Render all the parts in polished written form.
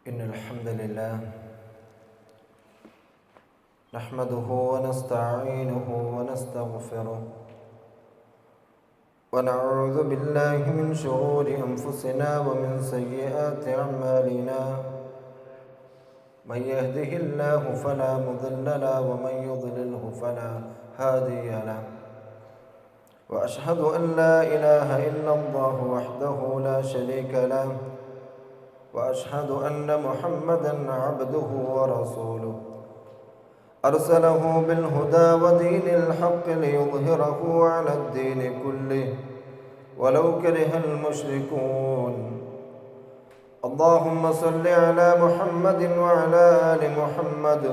إن الحمد لله نحمده ونستعينه ونستغفره ونعوذ بالله من شرور أنفسنا ومن سيئات أعمالنا من يهده الله فلا مضل له ومن يضلله فلا هادي له وأشهد أن لا إله إلا الله وحده لا شريك له وأشهد أن محمدًا عبده ورسوله أرسله بالهدى ودين الحق ليظهره على الدين كله ولو كره المشركون اللهم صل على محمد وعلى آل محمد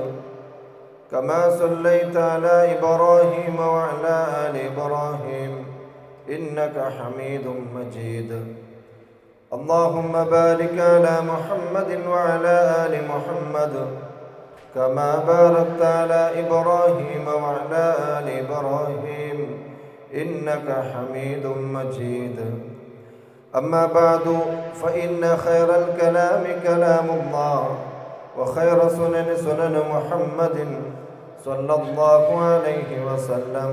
كما صليت على إبراهيم وعلى آل إبراهيم إنك حميد مجيد اللهم بارك على محمد وعلى آل محمد كما باركت على إبراهيم وعلى آل إبراهيم إنك حميد مجيد أما بعد فإن خير الكلام كلام الله وخير سنن سنن محمد صلى الله عليه وسلم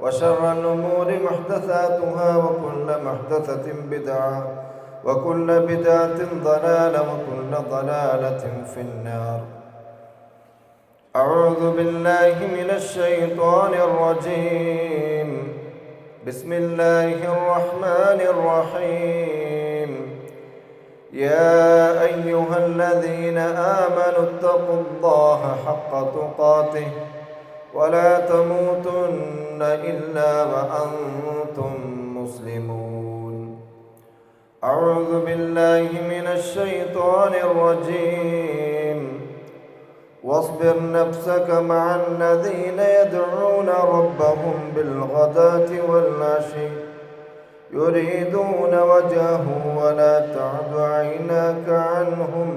وشر الأمور محدثاتها وكل محدثة بدعة وكل بدعة ضلالة وكل ضلالة في النار أعوذ بالله من الشيطان الرجيم بسم الله الرحمن الرحيم يا أيها الذين آمنوا اتقوا الله حق تقاته ولا تموتن إلا وأنتم مسلمون أعوذ بالله من الشيطان الرجيم واصبر نفسك مع الذين يدعون ربهم بالغداة والعشي يريدون وجهه ولا تعد عيناك عنهم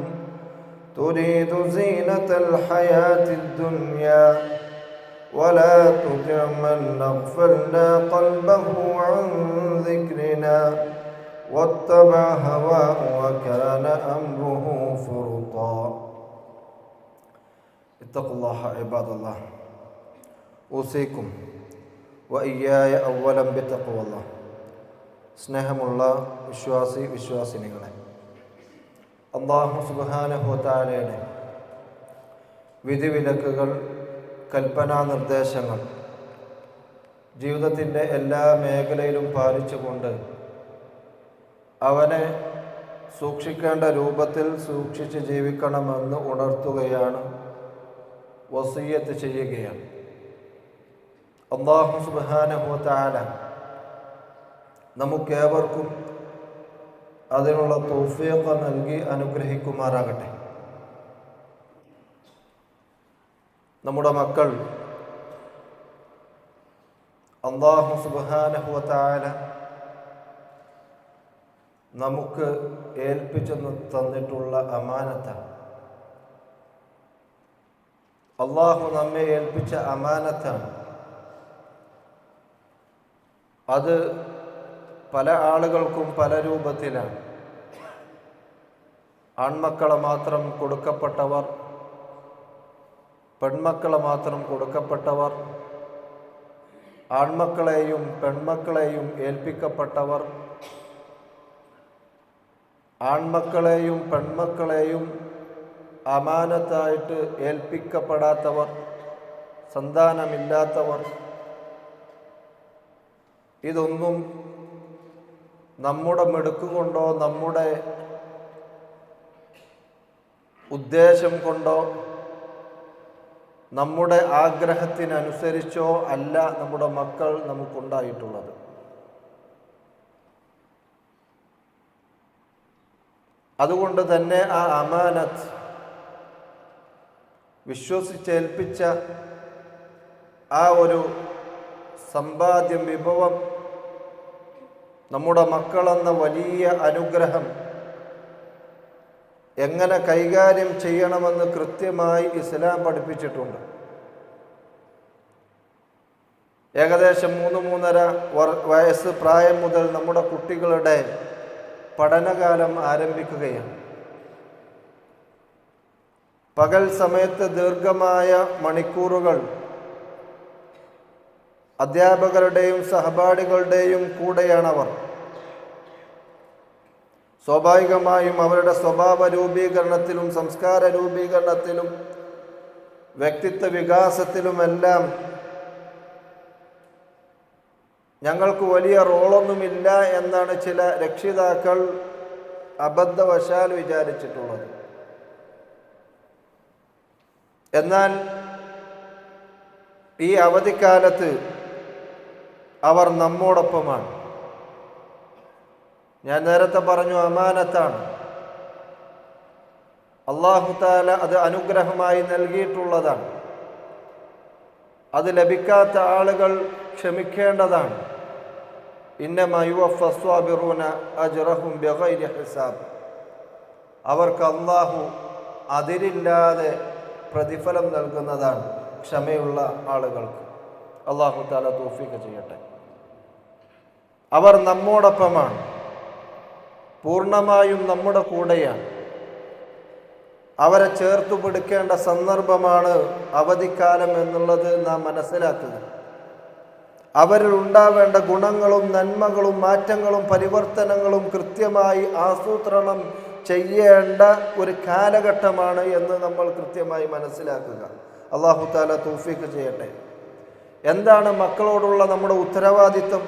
تريد زينة الحياة الدنيا ولا تطع من أغفلنا قلبه عن ذكرنا واتبع هواه وكان أمره فرطا اتقوا الله عباد الله أوصيكم وإياي أولا بتقوى الله സ്നേഹമുള്ള വിശ്വാസിനികളെ, അല്ലാഹു സുബ്ഹാനഹു വ തആലയുടെ വിധിവിലക്കുകൾ, കൽപ്പനാ നിർദ്ദേശങ്ങൾ ജീവിതത്തിൻ്റെ എല്ലാ മേഖലയിലും പാലിച്ചുകൊണ്ട് അവനെ സൂക്ഷിക്കേണ്ട രൂപത്തിൽ സൂക്ഷിച്ച് ജീവിക്കണമെന്ന് ഉണർത്തുകയാണ്, വസിയ്യത്ത് ചെയ്യുകയാണ്. അല്ലാഹു സുബ്ഹാനഹു വ തആല നമുക്കേവർക്കും അതിനുള്ള തൗഫീഖ് നൽകി അനുഗ്രഹിക്കുമാറാകട്ടെ. നമ്മുടെ മക്കൾ അല്ലാഹു സുബ്ഹാനഹു വ തആല നമുക്ക് ഏൽപ്പിച്ചു തന്നിട്ടുള്ള അമാനത്താണ്. അല്ലാഹു നമ്മെ ഏൽപ്പിച്ച അമാനത്താണ്. അത് പല ആളുകൾക്കും പല രൂപത്തിലാണ്. ആൺമക്കളെ മാത്രം കൊടുക്കപ്പെട്ടവർ, പെൺമക്കളെ മാത്രം കൊടുക്കപ്പെട്ടവർ, ആൺമക്കളെയും പെൺമക്കളെയും ഏൽപ്പിക്കപ്പെട്ടവർ, ആൺമക്കളെയും പെൺമക്കളെയും അമാനത്തായിട്ട് ഏൽപ്പിക്കപ്പെടാത്തവർ, സന്താനമില്ലാത്തവർ, ഇതൊന്നും നമ്മുടെ മിടുക്കുകൊണ്ടോ നമ്മുടെ ഉദ്ദേശം കൊണ്ടോ നമ്മുടെ ആഗ്രഹത്തിനനുസരിച്ചോ അല്ല നമ്മുടെ മക്കൾ നമുക്കുണ്ടായിട്ടുള്ളത്. അതുകൊണ്ട് തന്നെ ആ അമാനത്ത് വിശ്വസിച്ചേൽപ്പിച്ച ആ ഒരു സമ്പാദ്യം, വിഭവം, നമ്മുടെ മക്കളെന്ന വലിയ അനുഗ്രഹം എങ്ങനെ കൈകാര്യം ചെയ്യണമെന്ന് കൃത്യമായി ഇസ്ലാം പഠിപ്പിച്ചിട്ടുണ്ട്. ഏകദേശം 3-3.5 വയസ്സ് പ്രായം മുതൽ നമ്മുടെ കുട്ടികളുടെ പഠനകാലം ആരംഭിക്കുകയാണ്. പകൽ സമയത്ത് ദീർഘമായ മണിക്കൂറുകൾ അധ്യാപകരുടെയും സഹപാഠികളുടെയും കൂടെയാണവർ. സ്വാഭാവികമായും അവരുടെ സ്വഭാവ രൂപീകരണത്തിലും സംസ്കാര രൂപീകരണത്തിലും വ്യക്തിത്വ വികാസത്തിലുമെല്ലാം ഞങ്ങൾക്ക് വലിയ റോളൊന്നുമില്ല എന്നാണ് ചില രക്ഷിതാക്കൾ അബദ്ധവശാൽ വിചാരിച്ചിട്ടുള്ളത്. എന്നാൽ ഈ അവധിക്കാലത്ത് അവർ നമ്മോടൊപ്പമാണ്. ഞാൻ നേരത്തെ പറഞ്ഞു, അമാനത്താണ്. അല്ലാഹു തആല അത് അനുഗ്രഹമായി നൽകിയിട്ടുള്ളതാണ്. അത് ലഭിക്കാത്ത ആളുകൾ ക്ഷമിക്കേണ്ടതാണ്. ഇന്നമാ യുവഫ്ഫ സ്വാബിറൂന അജ്റഹും ബിഗൈരി ഹിസാബ്. അവർക്ക് അല്ലാഹു അതിരില്ലാതെ പ്രതിഫലം നൽകുന്നതാണ് ക്ഷമയുള്ള ആളുകൾക്ക്. അല്ലാഹു തആല തൗഫീഖ് ചെയ്യട്ടെ. അവർ നമ്മോടൊപ്പമാണ്, പൂർണ്ണമായും നമ്മുടെ കൂടെയാണ്. അവരെ ചേർത്തു പിടിക്കേണ്ട സന്ദർഭമാണ് അവധിക്കാലം എന്നുള്ളത് നാം മനസ്സിലാക്കുക. അവരിൽ ഉണ്ടാവേണ്ട ഗുണങ്ങളും നന്മകളും മാറ്റങ്ങളും പരിവർത്തനങ്ങളും കൃത്യമായി ആസൂത്രണം ചെയ്യേണ്ട ഒരു കാലഘട്ടമാണ് എന്ന് നമ്മൾ കൃത്യമായി മനസ്സിലാക്കുക. അല്ലാഹു തആല തൗഫീഖ് ചെയ്യട്ടെ. എന്താണ് മക്കളോടുള്ള നമ്മുടെ ഉത്തരവാദിത്വം?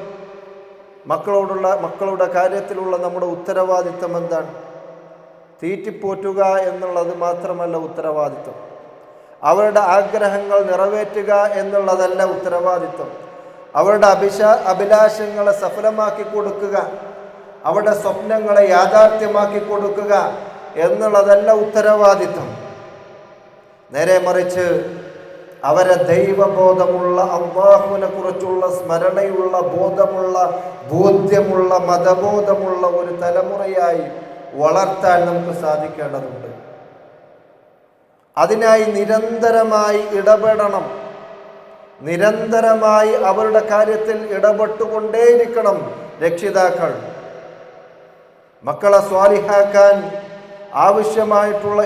മക്കളുടെ കാര്യത്തിലുള്ള നമ്മുടെ ഉത്തരവാദിത്വം എന്താണ്? തീറ്റിപ്പോറ്റുക എന്നുള്ളത് മാത്രമല്ല ഉത്തരവാദിത്വം. അവരുടെ ആഗ്രഹങ്ങൾ നിറവേറ്റുക എന്നുള്ളതല്ല ഉത്തരവാദിത്വം. അവരുടെ അഭിലാഷങ്ങളെ സഫലമാക്കി കൊടുക്കുക, അവരുടെ സ്വപ്നങ്ങളെ യാഥാർത്ഥ്യമാക്കി കൊടുക്കുക എന്നുള്ളതല്ല ഉത്തരവാദിത്വം. നേരെ മറിച്ച് അവരെ ദൈവബോധമുള്ള, അല്ലാഹുവിനെ കുറിച്ചുള്ള സ്മരണയുള്ള, ബോധ്യമുള്ള, മതബോധമുള്ള ഒരു തലമുറയായി വളർത്താൻ നമുക്ക് സാധിക്കേണ്ടതുണ്ട്. അതിനായി നിരന്തരമായി ഇടപെടണം. നിരന്തരമായി അവരുടെ കാര്യത്തിൽ ഇടപെട്ടുകൊണ്ടേയിരിക്കണം രക്ഷിതാക്കൾ. മക്കളെ സ്വാലിഹാക്കാൻ ആവശ്യമായിട്ടുള്ള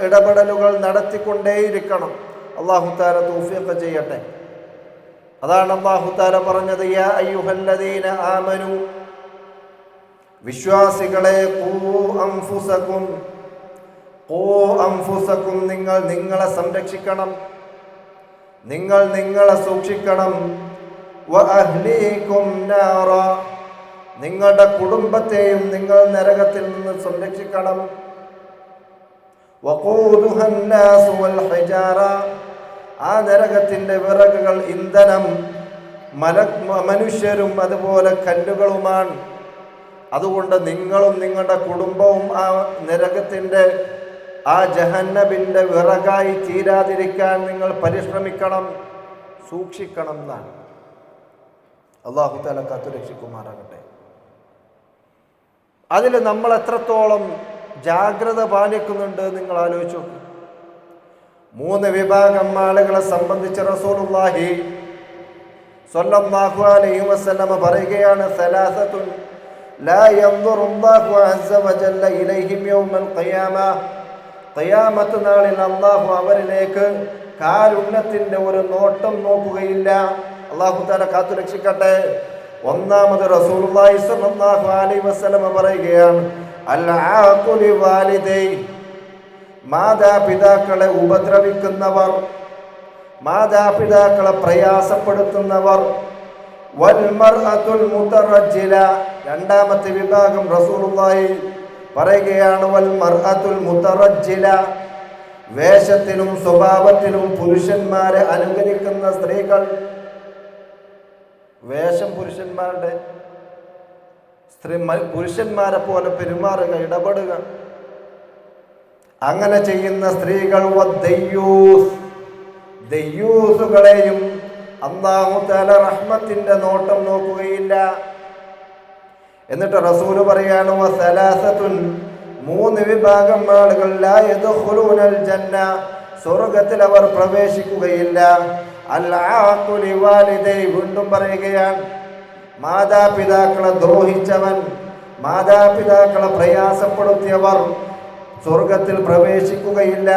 ഇടപെടലുകൾ നടത്തിക്കൊണ്ടേയിരിക്കണം. അല്ലാഹു തആല തൗഫീഖ് ചെയ്യട്ടെ. അതാണ് അല്ലാഹു തആല പറഞ്ഞത്, യാ അയ്യുഹല്ലദീന ആമനു, വിശ്വാസികളെ, നിങ്ങൾ നിങ്ങളെ സംരക്ഷിക്കണം, നിങ്ങൾ നിങ്ങളെ സൂക്ഷിക്കണം. വഅഹ്ലീകും നാറ, നിങ്ങളുടെ കുടുംബത്തെയും നിങ്ങൾ നരകത്തിൽ നിന്ന് സംരക്ഷിക്കണം. വഖൂദുഹൻ നാസു വൽ ഹിജാറ, ആ നരകത്തിന്റെ വിറകുകൾ, ഇന്ധനം മനുഷ്യരും അതുപോലെ കല്ലുകളുമാണ്. അതുകൊണ്ട് നിങ്ങളും നിങ്ങളുടെ കുടുംബവും ആ നരകത്തിന്റെ, ആ ജഹന്നമിന്റെ വിറകായി തീരാതിരിക്കാൻ നിങ്ങൾ പരിശ്രമിക്കണം, സൂക്ഷിക്കണം എന്നാണ്. അല്ലാഹു തആല കാത്തുരക്ഷിക്കുമാറാകട്ടെ. അതിൽ നമ്മൾ എത്രത്തോളം ജാഗ്രത പാലിക്കുന്നുണ്ട് നിങ്ങൾ ആലോചിച്ചു. 3 വിഭാഗം ആളുകളെ സംബന്ധിച്ച് റസൂലുള്ളാഹി സ്വല്ലല്ലാഹു അലൈഹി വസല്ലം പറയുകയാണ്, സലാസത്തുൻ ലാ യൻദുറുല്ലാഹു അസ്സ വജല്ല ഇലൈഹിം യൗമൽ ഖിയാമ, ഖിയാമത്ത് നാളിൽ അല്ലാഹു അവരിലേക്ക് കാരുണ്യത്തിന്റെ ഒരു നോട്ടം നോക്കുകയില്ല. അല്ലാഹു തആല കാത്തുരക്ഷിക്കട്ടെ. ഒന്നാമത് റസൂലുള്ളാഹി സ്വല്ലല്ലാഹു അലൈഹി വസല്ലം പറയുകയാണ്, അൽ ആഖുലി വാലിദൈ, മാതാപിതാക്കളെ ഉപദ്രവിക്കുന്നവർ, മാതാപിതാക്കളെ പ്രയാസപ്പെടുത്തുന്നവർ, വൽ മർഅത്തുൽ മുതറജ്ജില, രണ്ടാമത്തെ വിഭാഗം റസൂലുള്ളാഹി പറയുകയാണ്, വൽ മർഅത്തുൽ മുതറജ്ജില, വേഷത്തിലും സ്വഭാവത്തിലും പുരുഷന്മാരെ അനുകരിക്കുന്ന സ്ത്രീകൾ. വേഷം പുരുഷന്മാരുടെ, പുരുഷന്മാരെ പോലെ പെരുമാറുക, ഇടപെടുക, അങ്ങനെ ചെയ്യുന്ന സ്ത്രീകൾ. ദയ്യൂസുകളെയും അല്ലാഹു തആല റഹ്മത്തിന്റെ നോട്ടം നോക്കുകയില്ല. എന്നിട്ട് റസൂല് പറയാണ്, വസലാസത്തുൻ, 3 വിഭാഗം ആളുകൾ ലാ യദ്ഖുലൂനൽ ജന്ന, സ്വർഗ്ഗത്തിൽ അവർ പ്രവേശിക്കുകയില്ല. അൽ ആഖുലി വാലിദൈ, വീണ്ടും പറയുകയാണ്, മാതാപിതാക്കളെ ദ്രോഹിച്ചവൻ, മാതാപിതാക്കളെ പ്രയാസപ്പെടുത്തിയവർ സ്വർഗ്ഗത്തിൽ പ്രവേശിക്കുകയില്ല.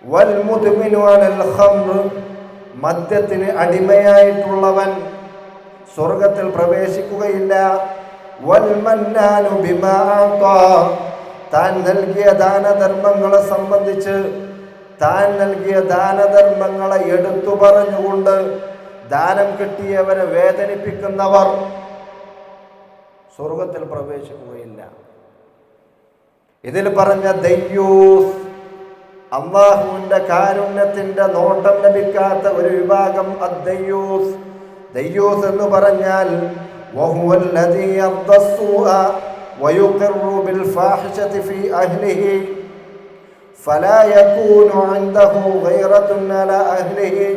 വൽ മുദ്മിനു അലൽ ഖംർ, മദ്യത്തിന് അടിമയായിട്ടുള്ളവൻ സ്വർഗത്തിൽ പ്രവേശിക്കുകയില്ല. വൽ മന്നാനു ബിമാ അതാ, താൻ നൽകിയ ദാനധർമ്മങ്ങളെ സംബന്ധിച്ച് താൻ നൽകിയ ദാനധർമ്മങ്ങളെ എടുത്തു പറഞ്ഞുകൊണ്ട് ദാനം കിട്ടിയവരെ വേദനിപ്പിക്കുന്നവർ സ്വർഗത്തിൽ പ്രവേശിക്കുകയില്ല. ഇതിൽ പറഞ്ഞ ദയ്യൂസ്, അല്ലാഹുവിന്റെ കാരുണ്യത്തിന്റെ നോട്ടം ലഭിക്കാത്ത ഒരു വിഭാഗം അദ്ദയ്യൂസ്. ദയ്യൂസ് എന്ന് പറഞ്ഞാൽ വഹുവല്ലദീ യദ്ദസ്സൂഅ വയുഖിറു ബിൽ ഫാഹിശതി ഫീ അഹ്ലിഹി ഫലാ യകൂനു ഇൻദഹു ഗൈറത്തുൻ അലാ അഹ്ലിഹി,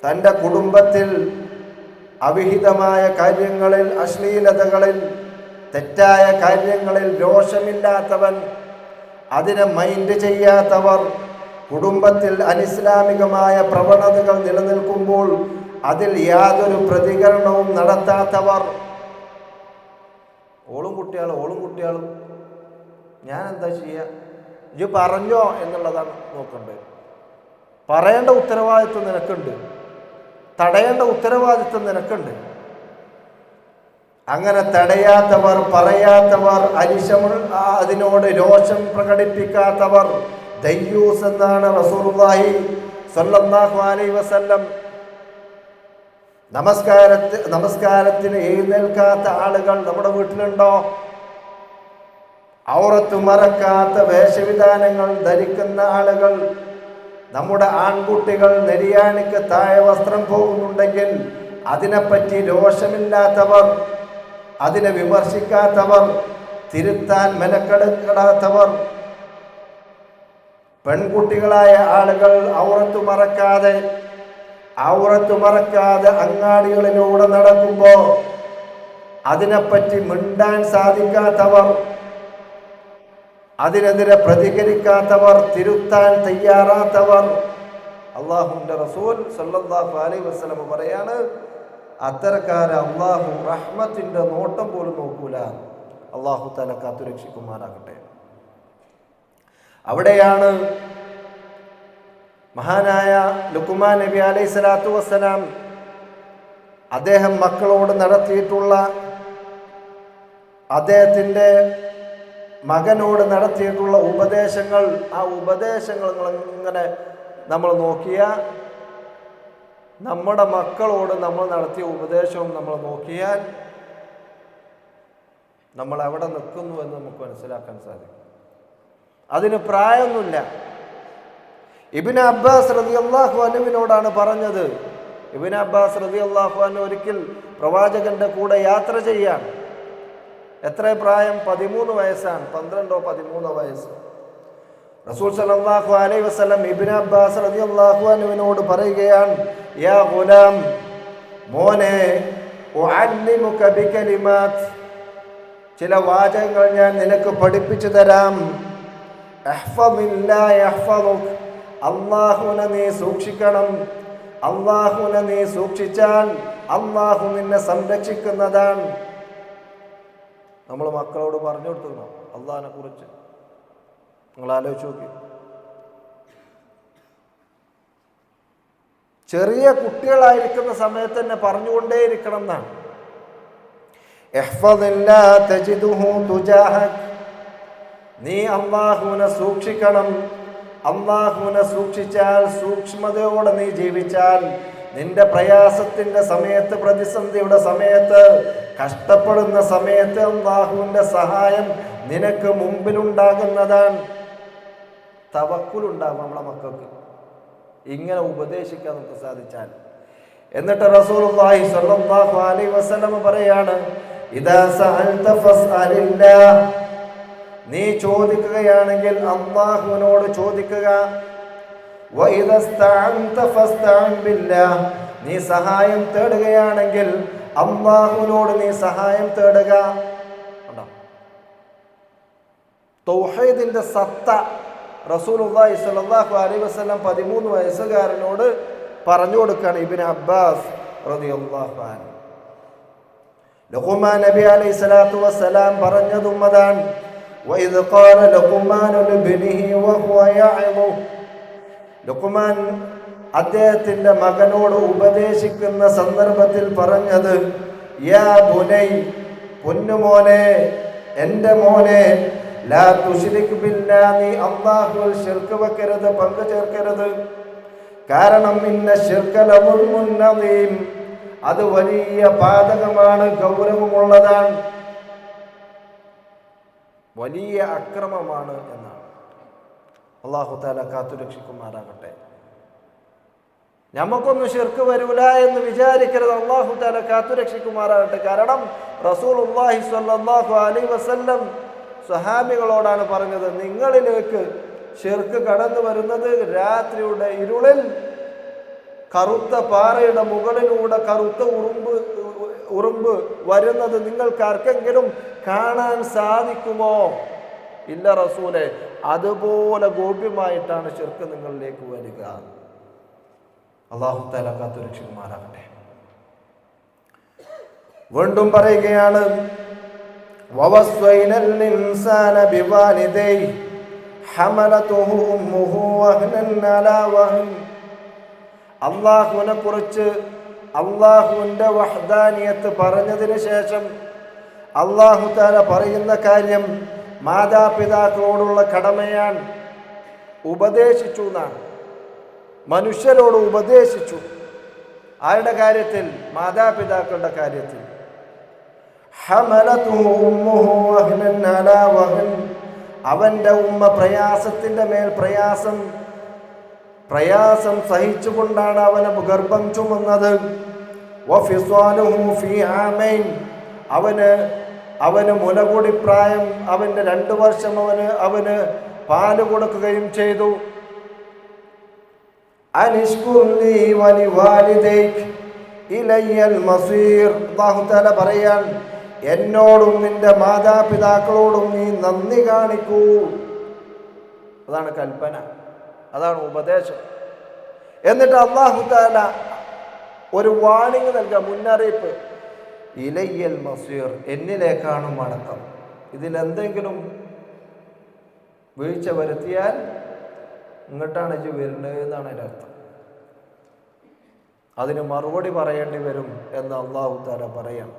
തൻ്റെ കുടുംബത്തിൽ അവിഹിതമായ കാര്യങ്ങളിൽ, അശ്ലീലതകളിൽ, തെറ്റായ കാര്യങ്ങളിൽ രോഷമില്ലാത്തവൻ, അതിനെ മൈൻഡ് ചെയ്യാത്തവർ, കുടുംബത്തിൽ അനിസ്ലാമികമായ പ്രവണതകൾ നിലനിൽക്കുമ്പോൾ അതിൽ യാതൊരു പ്രതികരണവും നടത്താത്തവർ. ഓളും കുട്ടികളും ഞാൻ എന്താ ചെയ്യുക, ഇത് പറഞ്ഞോ എന്നുള്ളതാണ് നോക്കേണ്ടത്. പറയേണ്ട ഉത്തരവാദിത്വം നിനക്കുണ്ട്, തടയേണ്ട ഉത്തരവാദിത്വം നിനക്കുണ്ട്. അങ്ങനെ തടയാത്തവർ, പറയാത്തവർ, അതിനോട് രോഷം പ്രകടിപ്പിക്കാത്തവർ ദയ്യൂസ് എന്നാണ് റസൂലുള്ളാഹി സ്വല്ലല്ലാഹു അലൈഹി വസല്ലം. നമസ്കാരത്തിന് എഴുന്നേൽക്കാത്ത ആളുകൾ നമ്മുടെ വീട്ടിലുണ്ടോ? ഔറത്ത് മറക്കാത്ത വേഷവിധാനങ്ങൾ ധരിക്കുന്ന ആളുകൾ, നമ്മുടെ ആൺകുട്ടികൾ നെരിയാണിക്ക് താഴെ വസ്ത്രം പോകുന്നുണ്ടെങ്കിൽ അതിനെപ്പറ്റി രോഷമില്ലാത്തവർ, അതിനെ വിമർശിക്കാത്തവർ, തിരുത്താൻ മെനക്കെടുക്കാത്തവർ, പെൺകുട്ടികളായ ആളുകൾ ഔറത്ത് മറക്കാതെ അങ്ങാടികളിലൂടെ നടക്കുമ്പോൾ അതിനെപ്പറ്റി മിണ്ടാൻ സാധിക്കാത്തവർ, അതിനെതിരെ പ്രതികരിക്കാത്തവർ, തിരുത്താൻ തയ്യാറാത്തവർ. അല്ലാഹുവിന്റെ റസൂൽ സല്ലല്ലാഹു അലൈഹി വസല്ലം പറയാണ്, അത്തരക്കാരെ അല്ലാഹു റഹ്മത്തിന്റെ നോട്ടം പോലും നോക്കൂല. അല്ലാഹു തആല കാത്തുരക്ഷിക്കുമാറാകട്ടെ. അവിടെയാണ് മഹാനായ ലുഖ്മാൻ നബി അലൈഹി സ്വലാത്തു വസ്സലാം അദ്ദേഹം മക്കളോട് നടത്തിയിട്ടുള്ള, അദ്ദേഹത്തിൻ്റെ മകനോട് നടത്തിയിട്ടുള്ള ഉപദേശങ്ങൾ. ആ ഉപദേശങ്ങൾ ഇങ്ങനെ നമ്മൾ നോക്കിയാൽ, നമ്മുടെ മക്കളോട് നമ്മൾ നടത്തിയ ഉപദേശവും നമ്മൾ നോക്കിയാൽ നമ്മൾ എവിടെ നിൽക്കുന്നു എന്ന് നമുക്ക് മനസ്സിലാക്കാൻ സാധിക്കും. അതിന് പ്രായമൊന്നുമില്ല. ഇബ്നു അബ്ബാസ് റളിയല്ലാഹു അൻഹുവിനോടാണ് പറഞ്ഞത്. ഇബ്നു അബ്ബാസ് റളിയല്ലാഹു അൻഹു ഒരിക്കൽ പ്രവാചകന്റെ കൂടെ യാത്ര ചെയ്യാൻ, എത്ര പ്രായം? 13 വയസ്സാണ്, 12-13 വയസ്സ്. റസൂൽ സല്ലല്ലാഹു അലൈഹി വസല്ലം ഇബ്നു അബ്ബാസ് റളിയല്ലാഹു അൻഹുവിനോട് പറയുകയാണ്, യാ ഗുലാം, മോനെ, ഉഅല്ലിമുക ബികലിമാത്ത്, ചില വാചകങ്ങൾ ഞാൻ നിനക്ക് പഠിപ്പിച്ചു തരാം. ഇഹ്ഫദില്ലാഹ യഹ്ഫദുക, അല്ലാഹുവിനെ നീ സൂക്ഷിക്കണം. അല്ലാഹുവിനെ നീ സൂക്ഷിച്ചാൽ അല്ലാഹു നിന്നെ സംരക്ഷിക്കുന്നതാണ്. നമ്മൾ മക്കളോട് പറഞ്ഞു കൊടുക്കണം അള്ളാഹിനെ കുറിച്ച്. നിങ്ങൾ ആലോചിച്ച് നോക്കി, ചെറിയ കുട്ടികളായിരിക്കുന്ന സമയത്ത് തന്നെ പറഞ്ഞുകൊണ്ടേയിരിക്കണം എന്നാണ്. ഇഹ്ഫദില്ലാഹ തജിദുഹു തുജാഹക്, നീ അല്ലാഹുവിനെ സൂക്ഷിക്കണം. അല്ലാഹുവിനെ സൂക്ഷിച്ചാൽ, സൂക്ഷ്മതയോടെ നീ ജീവിച്ചാൽ, നിന്റെ പ്രയാസത്തിന്റെ സമയത്ത്, പ്രതിസന്ധിയുടെ സമയത്ത്, കഷ്ടപ്പെടുന്ന സമയത്ത് അല്ലാഹുവിന്റെ സഹായം നിനക്ക് മുമ്പിലുണ്ടാകുന്നതാണ്. തവക്കുലുണ്ടാകും നമ്മുടെ മക്കൾക്ക് ഇങ്ങനെ ഉപദേശിക്കാൻ നമുക്ക് സാധിച്ചാൽ. എന്നിട്ട് റസൂലുള്ളാഹി സ്വല്ലല്ലാഹു അലൈഹി വസല്ലം പറയാണ്, ഇദാ സഅൽത ഫസ്അലില്ലാഹ്, നീ ചോദിക്കുകയാണെങ്കിൽ അല്ലാഹുവിനോട് ചോദിക്കുക. വഇദാ ഇസ്തഅൻത ഫസ്തഅൻ ബില്ലാഹ്, നീ സഹായം തേടുകയാണെങ്കിൽ അല്ലാഹുവിനോട് നീ സഹായം തേടുക. തൗഹീദിന്റെ സത്ത റസൂലുള്ളാഹി സ്വല്ലല്ലാഹു അലൈഹി വസല്ലം 13 വയസ്സുകാരനോട് പറഞ്ഞു കൊടുക്കുകയാണ്. ഇബ്നു അബ്ബാസ് റളിയല്ലാഹു അൻഹു. ലുഖ്മാൻ നബി അലൈഹി സ്വലാത്തു വസ്സലാം പറഞ്ഞതും അതാണ്. വഇദ് ഖാല ലുഖ്മാനു ലിബ്നിഹി വഹുവ യഅദു, ലുഖ്മാൻ അദ്ദേഹത്തിൻ്റെ മകനോട് ഉപദേശിക്കുന്ന സന്ദർഭത്തിൽ പറഞ്ഞത്, യാ ബുനൈ, പൊന്നുമോനെ, എൻ്റെ മോനെ, ലാ തുശ്രിക് ബില്ലാഹ്, നീ അല്ലാഹുവിൽ ശിർക്ക് വെക്കരുത്, പങ്കു ചേർക്കരുത്. കാരണം ഇന്ന ശിർക ലദുൽമുൻ അദീം, അത് വലിയ പാതകമാണ്, ഗൗരവമുള്ളതാണ്, വലിയ അക്രമമാണ് എന്നാണ്. അല്ലാഹു തആല കാത്തുരക്ഷിക്കുമാറാകട്ടെ. നമുക്കൊന്നും ശിർക്ക് വരൂല എന്ന് വിചാരിക്കരുത്. അല്ലാഹു തആല കാത്തുരക്ഷിക്കുമാറാകട്ടെ. കാരണം റസൂലുള്ളാഹി സ്വല്ലല്ലാഹു അലൈഹി വസല്ലം സ്വഹാബികളോടാണ് പറഞ്ഞത്, നിങ്ങളിലേക്ക് ശിർക്ക് കടന്നു വരുന്നത് രാത്രിയുടെ ഇരുളിൽ കറുത്ത പാറയുടെ മുകളിലൂടെ കറുത്ത ഉറുമ്പ് വരുന്നത് നിങ്ങൾക്ക് ആർക്കെങ്കിലും കാണാൻ സാധിക്കുമോ? ഇല്ല റസൂലേ, അതുപോലെ ഗോപ്യമായിട്ടാണ് ശിർക്ക് നിങ്ങളിലേക്ക് വരിക. അല്ലാഹു തആല കാത്തുരക്ഷിക്കുമാറാകട്ടെ. വീണ്ടും പറയുകയാണ്, വവസ്വൈനൽ ഇൻസാന ബിവാലിദൈഹി ഹമലതുഹു ഉമ്മുഹു വഹ്നൻ അലാ വഹ്ൻ. അല്ലാഹുവിനെ കുറിച്ച് അല്ലാഹുവിൻ്റെ വഹ്ദാനിയത്ത് പറഞ്ഞതിന് ശേഷം അല്ലാഹു തആല പറയുന്ന കാര്യം മാതാപിതാക്കളോടുള്ള കടമയാണ്. ഉപദേശിച്ചു എന്നാണ്, മനുഷ്യരോട് ഉപദേശിച്ചു. ആരുടെ കാര്യത്തിൽ? മാതാപിതാക്കളുടെ കാര്യത്തിൽ. ഹമലതുഹു ഉമ്മുഹു വഹ്നൻ അലാ വഹ്ൻ, അവൻ്റെ ഉമ്മ പ്രയാസത്തിൻ്റെ മേൽ പ്രയാസം സഹിച്ചുകൊണ്ടാണ് അവനെ ഗർഭം ചുമന്നത്. വഫിസ്വാലുഹു ഫീ ആമൈൻ, അവന് മുലകൂടി പ്രായം, അവൻ്റെ 2 വർഷം അവന് പാല് കൊടുക്കുകയും ചെയ്തു. അനിഷ്കുർലി വലിവാലിദൈക് ഇലയ്യൽ മസീർ. അല്ലാഹു തആല പറയാൻ, എന്നോടും നിന്റെ മാതാപിതാക്കളോടും നീ നന്ദി കാണിക്കൂ. അതാണ് കൽപ്പന, അതാണ് ഉപദേശം. എന്നിട്ട് അല്ലാഹു തആല ഒരു വാണിംഗ് നൽകുക, മുന്നറിയിപ്പ്. ഇലയ്യൽ മസീർ, എന്നിലേക്കാണ് മടക്കം. ഇതിലെന്തെങ്കിലും വീഴ്ച വരുത്തിയാൽ ഇങ്ങോട്ടാണ് ഇജ്ജ് വരുന്നത് എന്നാണ് അതിൻ്റെ അർത്ഥം. അതിന് മറുപടി പറയേണ്ടി വരും എന്ന് അല്ലാഹു തആല പറയാം.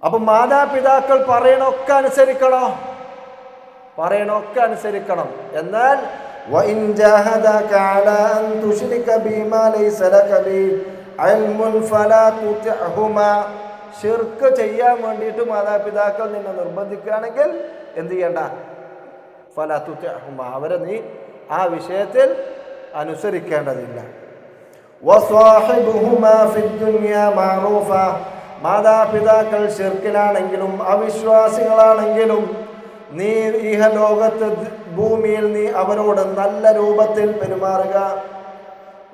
അപ്പം മാതാപിതാക്കൾ പറയണൊക്കെ അനുസരിക്കണം. എന്നാൽ വഇൻ ജാഹദക അലാ അൻ തുശ്രിക ബിമാ ലൈസ ലക ബി ഇൽമുൻ ഫലാ തുതിഅഹുമാ, ശിർക്ക് ചെയ്യാൻ വേണ്ടിയിട്ട് മാതാപിതാക്കൾ നിന്നെ നിർബന്ധിക്കുകയാണെങ്കിൽ എന്ത് ചെയ്യണ്ട? ഫലാ തുതിഅഹുമാ, അവരെ നീ ആ വിഷയത്തിൽ അനുസരിക്കേണ്ടതില്ല. വസ്വാഹിബുഹുമാ ഫിദ്ദുനിയാ മഅറൂഫ, മാതാപിതാക്കൾ ശിർക്കിലാണെങ്കിലും അവിശ്വാസികളാണെങ്കിലും നീ ഇഹലോകത്ത് ഭൂമിയിൽ നീ അവരോട് നല്ല രൂപത്തിൽ പെരുമാറുക.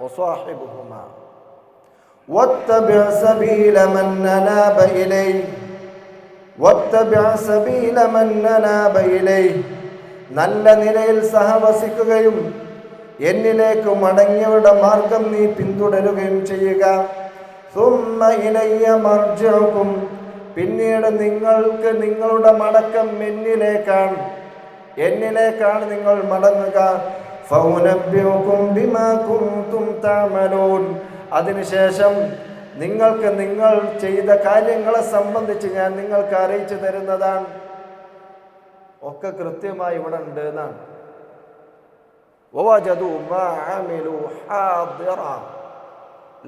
വസ്വാഹിബുഹുമാ വത്തബിഅ സബീല മൻ അനാബ ഇലൈഹി, നല്ല നിലയിൽ സഹവസിക്കുകയും എന്നിലേക്ക് മടങ്ങിയവരുടെ മാർഗം നീ പിന്തുടരുകയും ചെയ്യുക. സുമ്മ ഇലയ്യ മർജിഉകും, പിന്നീട് നിങ്ങളുടെ മടക്കം എന്നിലേക്കാണ് നിങ്ങൾ മടങ്ങുക. ഫഉനബ്ബിഉകും ബിമാ കുൻതും തഅമലൂൻ, അതിനുശേഷം നിങ്ങൾ ചെയ്ത കാര്യങ്ങളെ സംബന്ധിച്ച് ഞാൻ നിങ്ങൾക്ക് അറിയിച്ചു തരുന്നതാണ്. ഒക്കെ കൃത്യമായി ഇവിടെ ഉണ്ട് എന്നാണ്. വവജദു മാ അമിലു ഹാദിറ,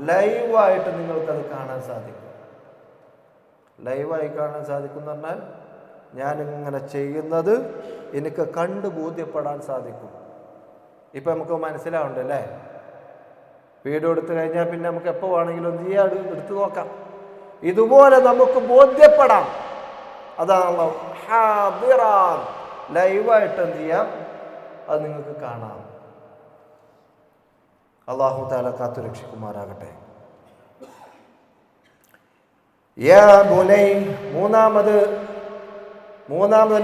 ലൈവായിട്ട് നിങ്ങൾക്കത് കാണാൻ സാധിക്കും. ലൈവായി കാണാൻ സാധിക്കും എന്ന് പറഞ്ഞാൽ ഞാനിങ്ങനെ ചെയ്യുന്നത് എനിക്ക് കണ്ടു ബോധ്യപ്പെടാൻ സാധിക്കും. ഇപ്പം നമുക്ക് മനസ്സിലാവുന്നുണ്ട് അല്ലേ? വീഡിയോ എടുത്തു കഴിഞ്ഞാൽ പിന്നെ നമുക്ക് എപ്പോൾ വേണമെങ്കിലും എന്ത് ചെയ്യാം, എടുത്തു നോക്കാം. ഇതുപോലെ നമുക്ക് ബോധ്യപ്പെടാം. അതാണല്ലോ ഹാദിറാൻ, ലൈവായിട്ട് എന്ത് ചെയ്യാം, അത് നിങ്ങൾക്ക് കാണാം. അല്ലാഹു തആല കാത്തുരക്ഷിക്കുമാറാകട്ടെ. യാ ബുനൈ, മൂന്നാമത്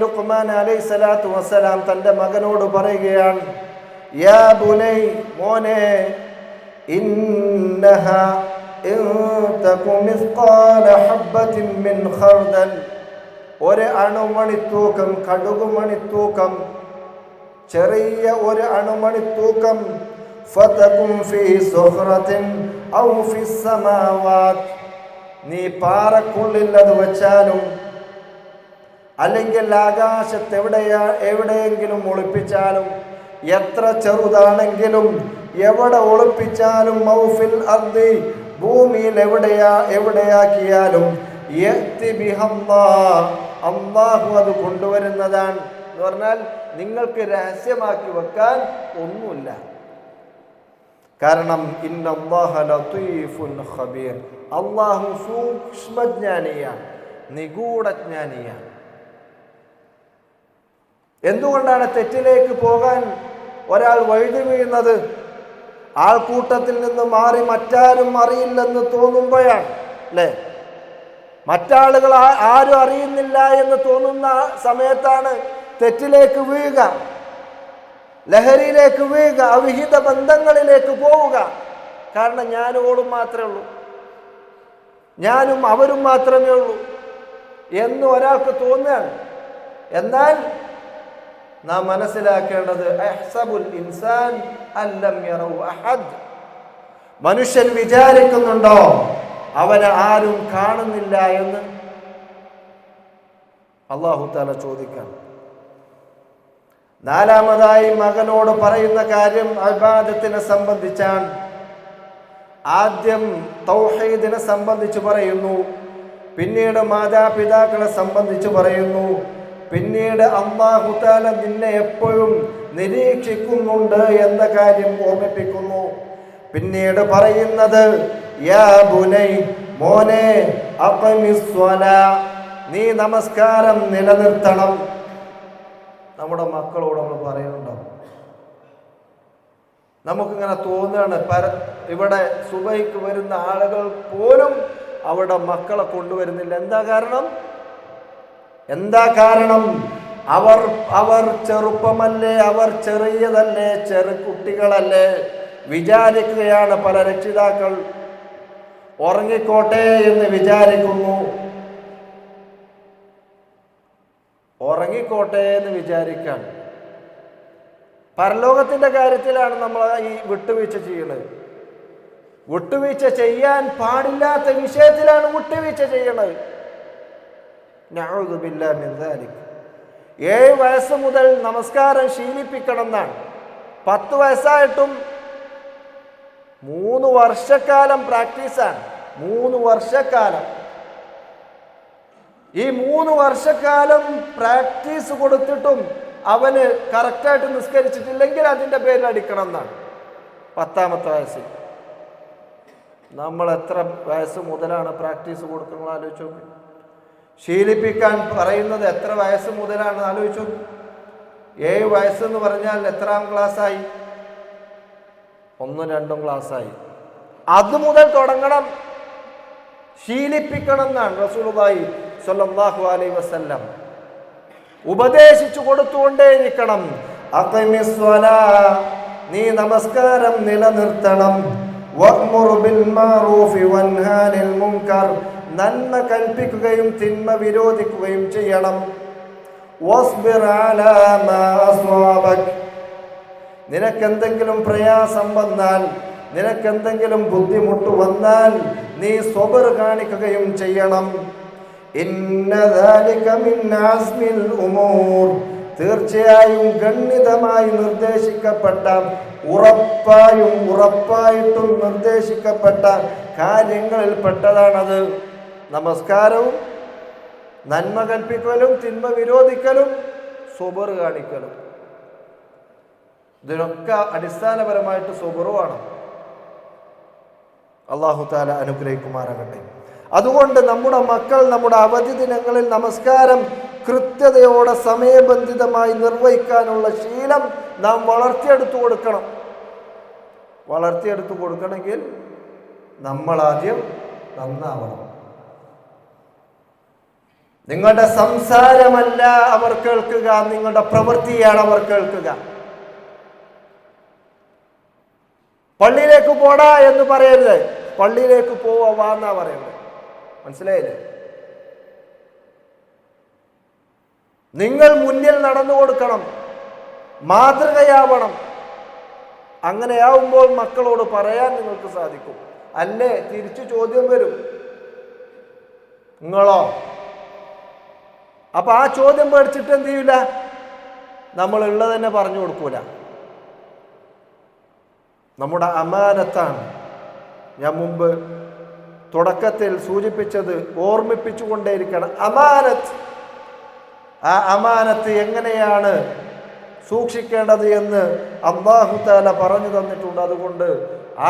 ലുഖ്മാൻ അലൈഹി സ്വലാത്തു വസ്സലാം തൻ്റെ മകനോട് പറയുകയാണ്, യാ ബുനൈ, മോനെ, ഇന്നഹാ ഇൻ തകു മിസ്ഖാല ഹബ്ബത്തിൻ മിൻ ഖർദൽ, ഒരു അണുമണിത്തൂക്കം, കടുകുമണിത്തൂക്കം ചെറിയ ഒരു അണുമണി തൂക്കം, ഫതകും ഫീ സുഖ്റത്തിൻ ഔ ഫിസ് സമാവാത്, നീ പാറക്കുള്ളിൽ അത് വെച്ചാലും അല്ലെങ്കിൽ ആകാശത്ത് എവിടെയെങ്കിലും ഒളിപ്പിച്ചാലും, എത്ര ചെറുതാണെങ്കിലും എവിടെ ഒളിപ്പിച്ചാലും, മൗഫിൽ അർദി, ഭൂമിയിൽ എവിടെയാക്കിയാലും അല്ലാഹു അത് കൊണ്ടുവരുന്നതാണ്. എന്ന് പറഞ്ഞാൽ നിങ്ങൾക്ക് രഹസ്യമാക്കി വെക്കാൻ ഒന്നുമില്ല. കാരണം ഇന്നല്ലാഹ ലതീഫുൻ ഖബീർ, അല്ലാഹു സൂക്ഷ്മജ്ഞാനിയാണ്, നിഗൂഢജ്ഞാനിയാണ്. എന്തുകൊണ്ടാണ് തെറ്റിലേക്ക് പോകാൻ ഒരാൾ വഴുതി വീഴുന്നത്? ആൾക്കൂട്ടത്തിൽ നിന്ന് മാറി മറ്റാരും അറിയില്ലെന്ന് തോന്നുമ്പോഴാണ്, അല്ലേ? മറ്റാളുകൾ ആരും അറിയുന്നില്ല എന്ന് തോന്നുന്ന സമയത്താണ് തെറ്റിലേക്ക് വീഴുക, ലഹരിയിലേക്ക് വീഴുക, അവിഹിത ബന്ധങ്ങളിലേക്ക് പോവുക. കാരണം ഞാനും ഓളും മാത്രമേ ഉള്ളൂ, ഞാനും അവരും മാത്രമേ ഉള്ളൂ എന്ന് ഒരാൾക്ക് തോന്നുകയാണ്. എന്നാൽ നാം മനസ്സിലാക്കേണ്ടത് അഹ്സബുൽ ഇൻസാൻ അല്ലം യറൗ അഹദ്, മനുഷ്യൻ വിചാരിക്കുന്നുണ്ടോ അവനെ ആരും കാണുന്നില്ല എന്ന്? അല്ലാഹു തആല ചോദിക്കാൻ. നാലാമതായി മകനോട് പറയുന്ന കാര്യം ഇബാദത്തിനെ സംബന്ധിച്ചാണ്. ആദ്യം തൗഹീദിനെ സംബന്ധിച്ച് പറയുന്നു, പിന്നീട് മാതാപിതാക്കളെ സംബന്ധിച്ച് പറയുന്നു, പിന്നീട് അല്ലാഹു തആല നിന്നെ എപ്പോഴും നിരീക്ഷിക്കുന്നുണ്ട് എന്ന കാര്യം ഓർമ്മിപ്പിക്കുന്നു. പിന്നീട് പറയുന്നത് യാ ബുനൈ, മോനെ, അഖിമിസ് സ്വലാ, നീ നമസ്കാരം നിലനിർത്തണം. നമ്മുടെ മക്കളോട് നമ്മൾ പറയുന്നുണ്ടോ? നമുക്കിങ്ങനെ തോന്നുകയാണ്, ഇവിടെ സുബഹിക്ക് വരുന്ന ആളുകൾ പോലും അവിടെ മക്കളെ കൊണ്ടുവരുന്നില്ല. എന്താ കാരണം? അവർ ചെറുപ്പമല്ലേ, അവർ ചെറിയതല്ലേ, കുട്ടികളല്ലേ? വിചാരിക്കുകയാണ് പല രക്ഷിതാക്കൾ, ഉറങ്ങിക്കോട്ടെ എന്ന് വിചാരിക്കുന്നു, ഉറങ്ങിക്കോട്ടെ എന്ന് വിചാരിക്കാൻ. പരലോകത്തിന്റെ കാര്യത്തിലാണ് നമ്മൾ ഈ വിട്ടുവീഴ്ച ചെയ്യുന്നത്. വിട്ടുവീഴ്ച ചെയ്യാൻ പാടില്ലാത്ത വിഷയത്തിലാണ് വിട്ടുവീഴ്ച ചെയ്യണത്. നഊദു ബില്ലാഹി മിൻ ദാലിക്. 7 വയസ്സ് മുതൽ നമസ്കാരം ശീലിപ്പിക്കണം എന്നാണ്. 10 വയസ്സായിട്ടും 3 വർഷക്കാലം പ്രാക്ടീസാണ്. 3 വർഷക്കാലം. ഈ 3 വർഷക്കാലം പ്രാക്ടീസ് കൊടുത്തിട്ടും അവന് കറക്റ്റായിട്ട് നിസ്കരിച്ചിട്ടില്ലെങ്കിൽ അതിൻ്റെ പേരിൽ അടിക്കണം എന്നാണ്. 10ാമത്തെ വയസ്സിൽ. നമ്മൾ എത്ര വയസ്സ് മുതലാണ് പ്രാക്ടീസ് കൊടുക്കുന്നത് ആലോചിച്ച് നോക്കി. ശീലിപ്പിക്കാൻ പറയുന്നത് എത്ര വയസ്സ് മുതലാണ് ആലോചിച്ചു. 7 വയസ്സെന്ന് പറഞ്ഞാൽ എത്രാം ക്ലാസ്സായി? 1, 2 ക്ലാസ്സായി. അത് മുതൽ തുടങ്ങണം, ശീലിപ്പിക്കണം എന്നാണ് റസൂലുള്ളാഹി സ്വല്ലല്ലാഹു അലൈഹി വസല്ലം ഉപദേശിച്ചു കൊടുത്തുകൊണ്ടേയിരിക്കണം. അഖിമിസ് സ്വലാ, നീ നമസ്കാരം നിലനിർത്തണം. വഅ്മുർ ബിൽ മഅറൂഫി വൻഹാ അനിൽ മുൻകർ, നന്മ കൽപ്പിക്കുകയും തിന്മ വിരോധിക്കുകയും ചെയ്യണം. വസ്ബിർ അലാ മാ അസ്വാബക്, നിനക്കെന്തെങ്കിലും പ്രയാസം വന്നാൽ, നിനക്കെന്തെങ്കിലും ബുദ്ധിമുട്ട് വന്നാൽ നീ സ്വബർ കാണിക്കുകയും ചെയ്യണം. ഇന്ന ദാലിക മിൻ അസ്മിൽ ഉമൂർ, തീർച്ചയായും ഗണ്യതമായി നിർദ്ദേശിക്കപ്പെട്ട, ഉറപ്പായിട്ടും നിർദ്ദേശിക്കപ്പെട്ട കാര്യങ്ങളിൽ പെട്ടതാണത്. നമസ്കാരവും നന്മ കൽപ്പിക്കലും തിന്മ വിരോധിക്കലും സ്വബർ കാണിക്കലും, ഇതിനൊക്കെ അടിസ്ഥാനപരമായിട്ട് സ്വബറുമാണ്. അല്ലാഹു തആല അനുഗ്രഹിക്കുമാറാകട്ടെ. അതുകൊണ്ട് നമ്മുടെ മക്കൾ നമ്മുടെ അവധി ദിനങ്ങളിൽ നമസ്കാരം കൃത്യതയോടെ സമയബന്ധിതമായി നിർവഹിക്കാനുള്ള ശീലം നാം വളർത്തിയെടുത്തു കൊടുക്കണം. വളർത്തിയെടുത്തു കൊടുക്കണമെങ്കിൽ നമ്മൾ ആദ്യം നന്നാവണം. നിങ്ങളുടെ സംസാരമല്ല അവർ കേൾക്കുക, നിങ്ങളുടെ പ്രവൃത്തിയാണ് അവർ കേൾക്കുക. പള്ളിയിലേക്ക് പോടാ എന്ന് പറയരുത്, പള്ളിയിലേക്ക് പോവാന്നാ പറയുന്നത്. മനസ്സിലായില്ലേ? നിങ്ങൾ മുന്നിൽ നടന്നു കൊടുക്കണം. മാതൃകയാവണം. അങ്ങനെയാവുമ്പോൾ മക്കളോട് പറയാൻ നിങ്ങൾക്ക് സാധിക്കും. അല്ലേ തിരിച്ചു ചോദ്യം വരും, നിങ്ങളോ? അപ്പൊ ആ ചോദ്യം പേടിച്ചിട്ട് എന്ത് ചെയ്യൂല, നമ്മൾ ഉള്ളത് തന്നെ പറഞ്ഞു കൊടുക്കൂല. നമ്മുടെ അമാനത്താണ്. ഞാൻ മുമ്പ് തുടക്കത്തിൽ സൂചിപ്പിച്ചത് ഓർമ്മിപ്പിച്ചുകൊണ്ടേയിരിക്കണം. അമാനത്ത്, ആ അമാനത്ത് എങ്ങനെയാണ് സൂക്ഷിക്കേണ്ടത് എന്ന് അല്ലാഹു തആല പറഞ്ഞു തന്നിട്ടുണ്ട്. അതുകൊണ്ട്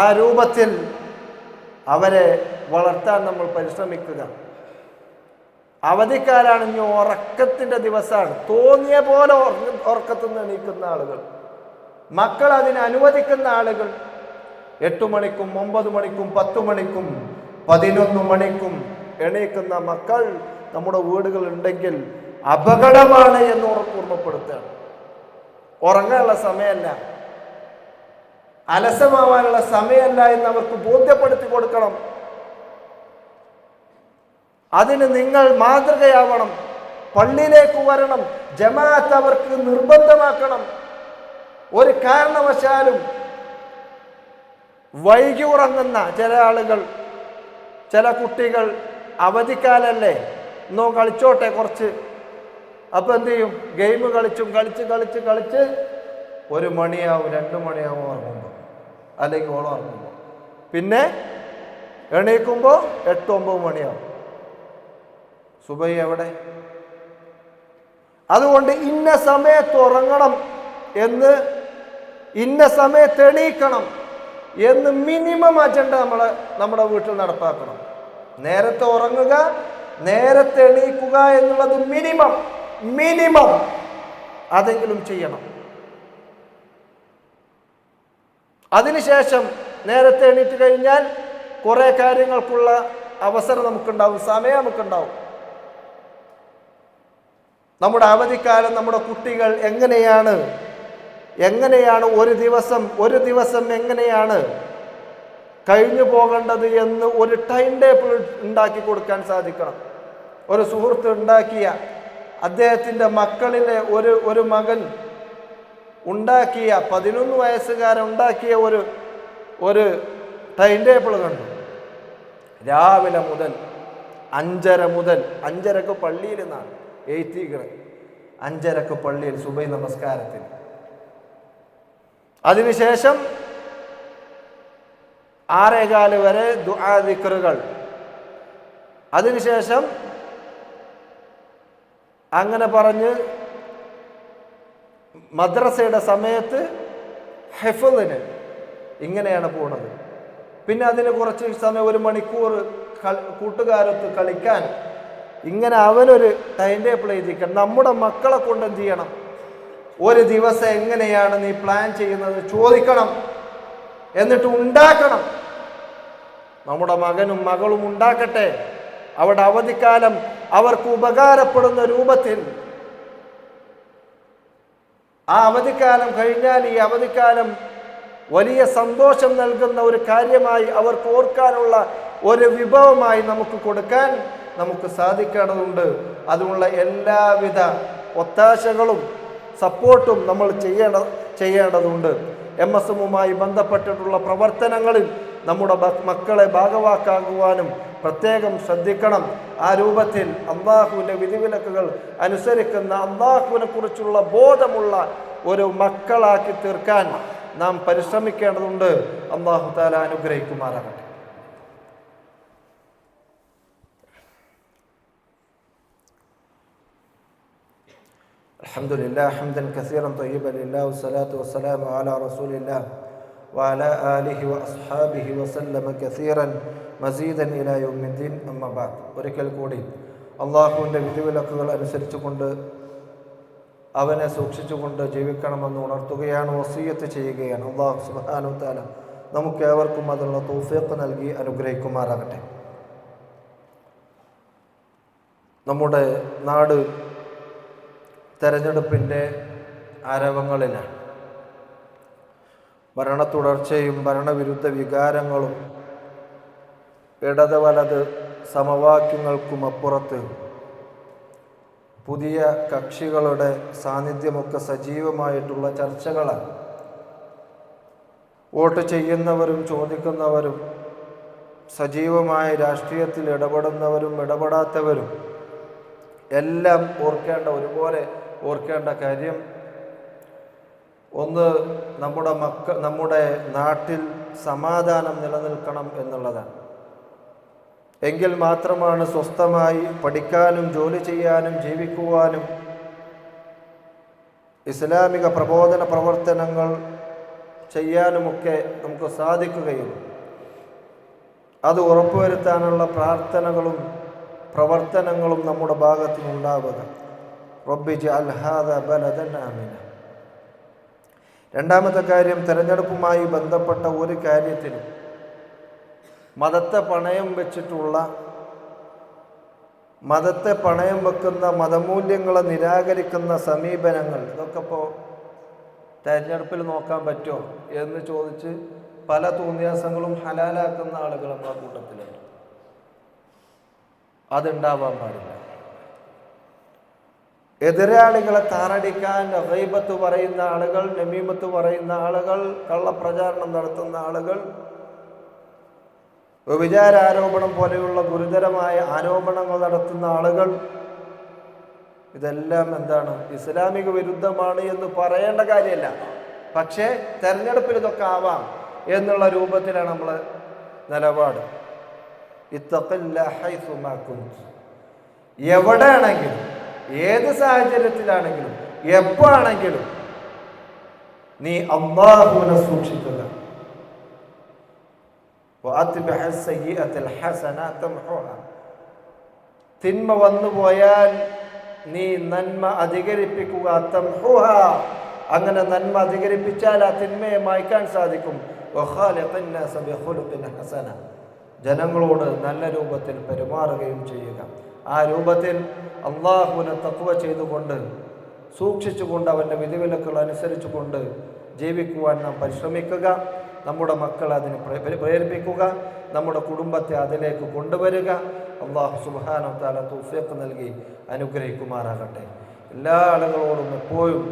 ആ രൂപത്തിൽ അവരെ വളർത്താൻ നമ്മൾ പരിശ്രമിക്കുക. അവധിക്കാലാണ്, ഇനി ഉറക്കത്തിൻ്റെ ദിവസമാണ്. തോന്നിയ പോലെ ഉറക്കത്തിൽ നിന്ന് എണീക്കുന്ന ആളുകൾ, മക്കൾ അതിന് അനുവദിക്കുന്ന ആളുകൾ, 8 മണിക്കും 9 മണിക്കും 10 മണിക്കും 11 മണിക്കും എണീക്കുന്ന മക്കൾ നമ്മുടെ വീടുകൾ ഉണ്ടെങ്കിൽ അപകടമാണ് എന്ന് ഓർമ്മപ്പെടുത്തുകയാണ്. ഉറങ്ങാനുള്ള സമയമല്ല, അലസമാവാനുള്ള സമയമല്ല എന്ന് അവർക്ക് ബോധ്യപ്പെടുത്തി കൊടുക്കണം. അതിന് നിങ്ങൾ മാതൃകയാവണം. പള്ളിയിലേക്ക് വരണം, ജമാഅത്ത് അവർക്ക് നിർബന്ധമാക്കണം. ഒരു കാരണവശാലും വൈകി ഉറങ്ങുന്ന ചില ആളുകൾ, ചില കുട്ടികൾ അവധിക്കാലല്ലേ, എന്നോ കളിച്ചോട്ടെ കുറച്ച്, അപ്പം എന്ത് ചെയ്യും, ഗെയിം കളിച്ച് 1 മണിയാവും 2 മണിയാവും ഉറങ്ങുമ്പോൾ, അല്ലെങ്കിൽ ഓളം ഉറങ്ങുമ്പോൾ. പിന്നെ എണീക്കുമ്പോൾ 8-9 മണിയാവും. സുബഹി എവിടെ? അതുകൊണ്ട് ഇന്ന സമയത്ത് ഉറങ്ങണം എന്ന്, ഇന്ന സമയത്ത് എണീക്കണം എന്ന് മിനിമം അജണ്ട നമ്മുടെ വീട്ടിൽ നടപ്പാക്കണം. നേരത്തെ ഉറങ്ങുക, നേരത്തെ എണീക്കുക എന്നുള്ളത് മിനിമം അതെങ്കിലും ചെയ്യണം. അതിനുശേഷം നേരത്തെ എണീറ്റ് കഴിഞ്ഞാൽ കുറെ കാര്യങ്ങൾക്കുള്ള അവസരം നമുക്കുണ്ടാവും, സമയം നമുക്കുണ്ടാവും. നമ്മുടെ അവധിക്കാലം നമ്മുടെ കുട്ടികൾ എങ്ങനെയാണ് ഒരു ദിവസം എങ്ങനെയാണ് കഴിഞ്ഞു പോകേണ്ടത് എന്ന് ഒരു ടൈം ടേബിൾ ഉണ്ടാക്കി കൊടുക്കാൻ സാധിക്കണം. ഒരു സുഹൃത്ത് ഉണ്ടാക്കിയ, അദ്ദേഹത്തിൻ്റെ മക്കളിലെ ഒരു മകൻ ഉണ്ടാക്കിയ, 11 വയസ്സുകാരൻ ഉണ്ടാക്കിയ ഒരു ടൈം ടേബിൾ കണ്ടു. രാവിലെ മുതൽ 5:30 പള്ളിയിൽ നിന്നാണ് എഴുത്തികൾ. 5:30 പള്ളിയിൽ സുബഹി നമസ്കാരത്തിന്. അതിനുശേഷം 6:15 വരെ ദുആ ദിക്റുകൾ. അതിനുശേഷം അങ്ങനെ പറഞ്ഞ് മദ്രസയുടെ സമയത്ത് ഹിഫ്ളിന് ഇങ്ങനെയാണ് പോണത്. പിന്നെ അതിന് കുറച്ച് സമയം 1 മണിക്കൂർ കൂട്ടുകാരൊത്ത് കളിക്കാൻ. ഇങ്ങനെ അവനൊരു ടൈം ടേബിൾ എഴുതിക്കണം. നമ്മുടെ മക്കളെ കൊണ്ട് എന്ത് ചെയ്യണം, ഒരു ദിവസം എങ്ങനെയാണ് നീ പ്ലാൻ ചെയ്യുന്നത് ചോദിക്കണം, എന്നിട്ട് ഉണ്ടാക്കണം. നമ്മുടെ മകനും മകളും ഉണ്ടാക്കട്ടെ. അവിടെ അവധിക്കാലം അവർക്ക് ഉപകാരപ്പെടുന്ന രൂപത്തിൽ. ആ അവധിക്കാലം കഴിഞ്ഞാൽ ഈ അവധിക്കാലം വലിയ സന്തോഷം നൽകുന്ന ഒരു കാര്യമായി അവർക്ക് ഓർക്കാനുള്ള ഒരു വിഭവമായി നമുക്ക് കൊടുക്കാൻ നമുക്ക് സാധിക്കേണ്ടതുണ്ട്. അതിനുള്ള എല്ലാവിധ ഒത്താശകളും സപ്പോർട്ടും നമ്മൾ ചെയ്യേണ്ടതുണ്ട്. MSMുമായി ബന്ധപ്പെട്ടിട്ടുള്ള പ്രവർത്തനങ്ങളിൽ നമ്മുടെ മക്കളെ ഭാഗവാക്കാകുവാനും പ്രത്യേകം ശ്രദ്ധിക്കണം. ആ രൂപത്തിൽ അള്ളാഹുവിൻ്റെ വിധിവിലക്കുകൾ അനുസരിക്കുന്ന, അള്ളാഹുവിനെ കുറിച്ചുള്ള ബോധമുള്ള ഒരു മക്കളാക്കി തീർക്കാൻ നാം പരിശ്രമിക്കേണ്ടതുണ്ട്. അള്ളാഹു തആല അനുഗ്രഹിക്കുമാറാകട്ടെ. അൽഹംദുലില്ലാഹ് ഹംദൻ കസീറൻ ത്വയ്യിബൻ ലില്ലാഹി വസ്സലാത്തു വസ്സലാമു അലാ റസൂലില്ലാഹ് വഅലാ ആലിഹി വഅസ്ഹാബിഹി വസല്ലമ കസീറൻ മസീദൻ ഇലാ യൗമിദ്ദീൻ. അമ്മാ ബഅദ്. ഒരിക്കൽ കൂടി അള്ളാഹുവിൻ്റെ വിധിവിലക്കുകൾ അനുസരിച്ചുകൊണ്ട് അവനെ സൂക്ഷിച്ചുകൊണ്ട് ജീവിക്കണമെന്ന് ഉണർത്തുകയാണ്, വസിയ്യത്ത് ചെയ്യുകയാണ്. അല്ലാഹു സുബ്ഹാനഹു വ തആല നമുക്ക് ഏവർക്കും അതിനുള്ള തൗഫീഖ് നൽകി അനുഗ്രഹിക്കുമാറാകട്ടെ. നമ്മുടെ നാട് തെരഞ്ഞെടുപ്പിൻ്റെ ആരവങ്ങളിലാണ്. ഭരണ തുടർച്ചയും ഭരണവിരുദ്ധ വികാരങ്ങളും ഇടത് വലത് സമവാക്യങ്ങൾക്കും അപ്പുറത്ത് പുതിയ കക്ഷികളുടെ സാന്നിധ്യമൊക്കെ സജീവമായിട്ടുള്ള ചർച്ചകളാണ്. വോട്ട് ചെയ്യുന്നവരും ചോദിക്കുന്നവരും സജീവമായ രാഷ്ട്രീയത്തിൽ ഇടപെടുന്നവരും ഇടപെടാത്തവരും എല്ലാം ഒരുപോലെ ഓർക്കേണ്ട കാര്യം, ഒന്ന്, നമ്മുടെ നാട്ടിൽ സമാധാനം നിലനിൽക്കണം എന്നുള്ളതാണ്. എങ്കിൽ മാത്രമാണ് സ്വസ്ഥമായി പഠിക്കാനും ജോലി ചെയ്യാനും ജീവിക്കുവാനും ഇസ്ലാമിക പ്രബോധന പ്രവർത്തനങ്ങൾ ചെയ്യാനുമൊക്കെ നമുക്ക് സാധിക്കുകയുള്ളൂ. അത് ഉറപ്പുവരുത്താനുള്ള പ്രാർത്ഥനകളും പ്രവർത്തനങ്ങളും നമ്മുടെ ഭാഗത്ത് നിന്നുണ്ടാവുക. റബ്ബി ജഅൽ ഹാദാ ബലദൻ ആമിന. രണ്ടാമത്തെ കാര്യം, തെരഞ്ഞെടുപ്പുമായി ബന്ധപ്പെട്ട ഒരു കാര്യത്തിലും മതത്തെ പണയം വെക്കുന്ന മതമൂല്യങ്ങളെ നിരാകരിക്കുന്ന സമീപനങ്ങൾ, ഇതൊക്കെ ഇപ്പോൾ തെരഞ്ഞെടുപ്പിൽ നോക്കാൻ പറ്റുമോ എന്ന് ചോദിച്ച് പല തോന്നിയാസങ്ങളും ഹലാലാക്കുന്ന ആളുകൾ നമ്മുടെ കൂട്ടത്തിലുണ്ട്. അതുണ്ടാവാൻ പാടില്ല. എതിരാളികളെ താറടിക്കാൻ ഗൈബത്ത് പറയുന്ന ആളുകൾ, നമീമത്ത് പറയുന്ന ആളുകൾ, കള്ളപ്രചാരണം നടത്തുന്ന ആളുകൾ, വ്യഭിചാരോപണം പോലെയുള്ള ഗുരുതരമായ ആരോപണങ്ങൾ നടത്തുന്ന ആളുകൾ, ഇതെല്ലാം എന്താണ്? ഇസ്ലാമിക വിരുദ്ധമാണ് എന്ന് പറയേണ്ട കാര്യമല്ല. പക്ഷേ തെരഞ്ഞെടുപ്പിൽ ഇതൊക്കെ ആവാം എന്നുള്ള രൂപത്തിലാണ് നമ്മളെ നിലപാട്. ഇത്തഖില്ലാഹ ഹൈസുമാ കുന്ത. എവിടെയാണെങ്കിലും, ഏത് സാഹചര്യത്തിലാണെങ്കിലും, എപ്പോഴാണെങ്കിലും നീ അല്ലാഹുവിനെ സൂക്ഷിക്കുക. വഅത്ബിഅ സയ്യിഅത്തൽ ഹസന തംഹുഹാ. തിന്മ വന്നുപോയാൽ നീ നന്മ അധികരിപ്പിക്കുക. തംഹുഹാ. അങ്ങനെ നന്മ അധികരിപ്പിച്ചാൽ ആ തിന്മയെ മായ്ക്കാൻ സാധിക്കും. വഖാലിഖൻ നാസ ബിഖുലുഖിൻ ഹസന. ജനങ്ങളോട് നല്ല രൂപത്തിൽ പെരുമാറുകയും ചെയ്യുക. ആ രൂപത്തിൽ അള്ളാഹുവിനെ തഖ്വ ചെയ്തുകൊണ്ട്, സൂക്ഷിച്ചുകൊണ്ട്, അവൻ്റെ വിധിവിലക്കുകൾ അനുസരിച്ചുകൊണ്ട് ജീവിക്കുവാൻ നാം പരിശ്രമിക്കുക. നമ്മുടെ മക്കളെ അതിന് പ്രേരിപ്പിക്കുക. നമ്മുടെ കുടുംബത്തെ അതിലേക്ക് കൊണ്ടുവരിക. അള്ളാഹു സുബ്ഹാനഹു വ തആല തൗഫീഖ് നൽകി അനുഗ്രഹിക്കുമാറാകട്ടെ. എല്ലാ ആളുകളോടും എപ്പോഴും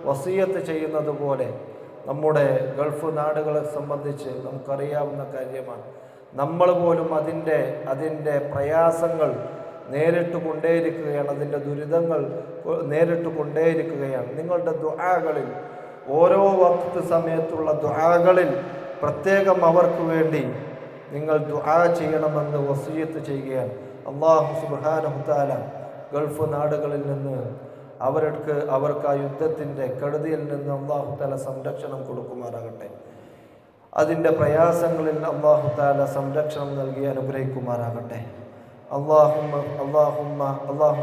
വസിയത്ത് ചെയ്യുന്നത് പോലെ, നമ്മുടെ ഗൾഫ് നാടുകളെ സംബന്ധിച്ച് നമുക്കറിയാവുന്ന കാര്യമാണ്. നമ്മൾ പോലും അതിൻ്റെ പ്രയാസങ്ങൾ നേരിട്ട് കൊണ്ടേയിരിക്കുകയാണ്, അതിൻ്റെ ദുരിതങ്ങൾ നേരിട്ട് കൊണ്ടേയിരിക്കുകയാണ്. നിങ്ങളുടെ ദുആകളിൽ, ഓരോ വഖ്ത് സമയത്തുള്ള ദുആകളിൽ പ്രത്യേകം അവർക്ക് വേണ്ടി നിങ്ങൾ ദുആ ചെയ്യണമെന്ന് വസിയത്ത് ചെയ്യുകയാണ്. അല്ലാഹു സുബ്ഹാനഹു വ തആല ഗൾഫ് നാടുകളിൽ നിന്ന് അവർക്ക് ആ യുദ്ധത്തിൻ്റെ കെടുതിയിൽ നിന്ന് അല്ലാഹു തആല സംരക്ഷണം കൊടുക്കുമാറാകട്ടെ. അതിൻ്റെ പ്രയാസങ്ങളിൽ അല്ലാഹു തആല സംരക്ഷണം നൽകി അനുഗ്രഹിക്കുമാറാകട്ടെ. അല്ലാഹു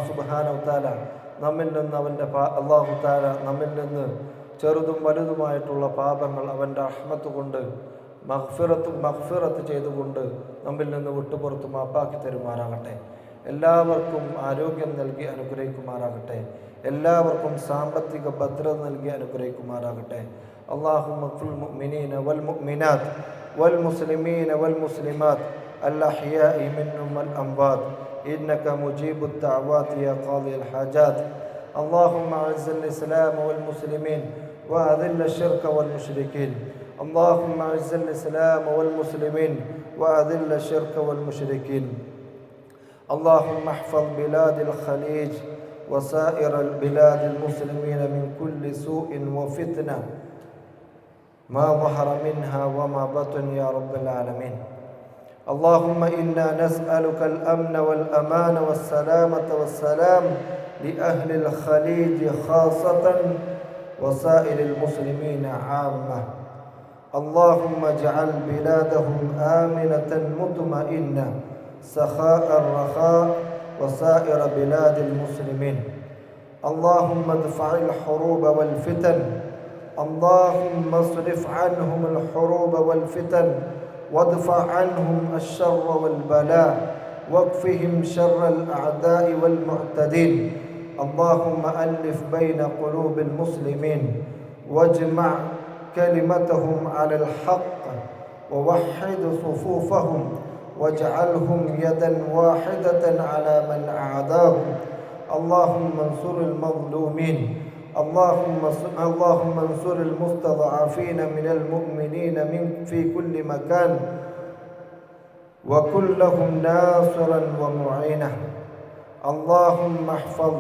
സുബ്ഹാനഹു വ തആല നമ്മിൽ നിന്ന് ചെറുതും വലുതുമായിട്ടുള്ള പാപങ്ങൾ അവൻ്റെ റഹ്മത്ത് കൊണ്ട് മഗ്ഫിറത്ത് ചെയ്തുകൊണ്ട് നമ്മിൽ നിന്ന് വിട്ടുപുറത്ത് മാപ്പാക്കി തരുമാറാകട്ടെ. എല്ലാവർക്കും ആരോഗ്യം നൽകി അനുഗ്രഹിക്കുമാറാകട്ടെ. എല്ലാവർക്കും സാമ്പത്തിക ഭദ്രത നൽകി അനുഗ്രഹിക്കുമാറാകട്ടെ. അല്ലാഹുമ്മ ഖുൽ മുഅ്മിനീന വൽ മുഅ്മിനാത്ത് വൽ മുസ്ലിമീന വൽ മുസ്ലിമാത്ത് അൽഅഹ്യാഇ മിൻഹും വൽ അംവാത്ത് ഇന്നക മുജീബുദ് ദഅവാതി യാ ഖാദിയൽ ഹാജാത്ത്. اللهم اعز الاسلام والمسلمين واذل الشرك والمشركين. اللهم اعز الاسلام والمسلمين واذل الشرك والمشركين. اللهم احفظ بلاد الخليج وسائر البلاد المسلمين من كل سوء وفتنه ما ظهر منها وما بطن يا رب العالمين. اللهم انا نسالك الامن والامان والسلامه والسلام لأهل الخليج خاصة وسائر المسلمين عامة. اللهم اجعل بلادهم آمنة مطمئنة سخاء رخاء وسائر بلاد المسلمين. اللهم ادفع الحروب والفتن. اللهم اصرف عنهم الحروب والفتن وادفع عنهم الشر والبلاء واكفهم شر الأعداء والمعتدين. اللهم ألف بين قلوب المسلمين واجمع كلمتهم على الحق ووحد صفوفهم واجعلهم يدا واحدة على من أعاداهم. اللهم انصر المظلومين، اللهم انصر المستضعفين من المؤمنين في كل مكان، وكن لهم ناصرا ومعينا. اللهم احفظ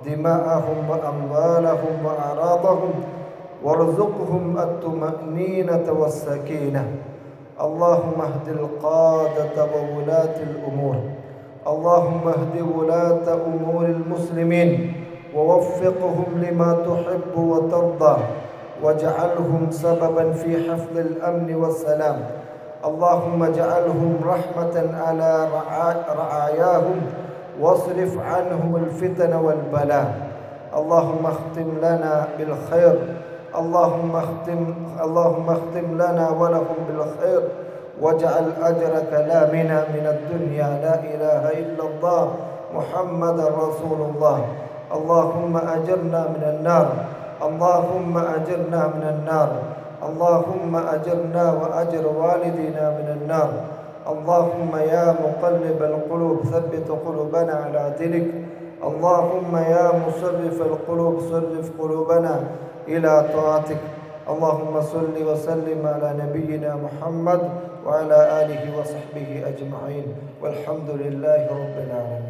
دماءهم وأموالهم وأعراضهم، وارزقهم الطمأنينة والسكينة. اللهم اهد القادة وولاة الأمور، اللهم اهد ولاة أمور المسلمين ووفقهم لما تحب وترضى، واجعلهم سببا في حفظ الأمن والسلام. اللهم اجعلهم رحمة على رعاياهم، واصرف عنهم الفتن والبلاء. اللهم اختم لنا بالخير، اللهم اختم لنا ولهم بالخير، واجعل أجر كلامنا من الدنيا لا إله إلا الله محمد رسول الله. اللهم أجرنا من النار، اللهم أجرنا من النار، اللهم أجرنا وأجر والدينا من النار. اللهم يا مقلب القلوب ثبت قلوبنا على دينك. اللهم يا مصرف القلوب صرف قلوبنا إلى طاعتك. اللهم صل وسلم على نبينا محمد وعلى آله وصحبه أجمعين، والحمد لله رب العالمين.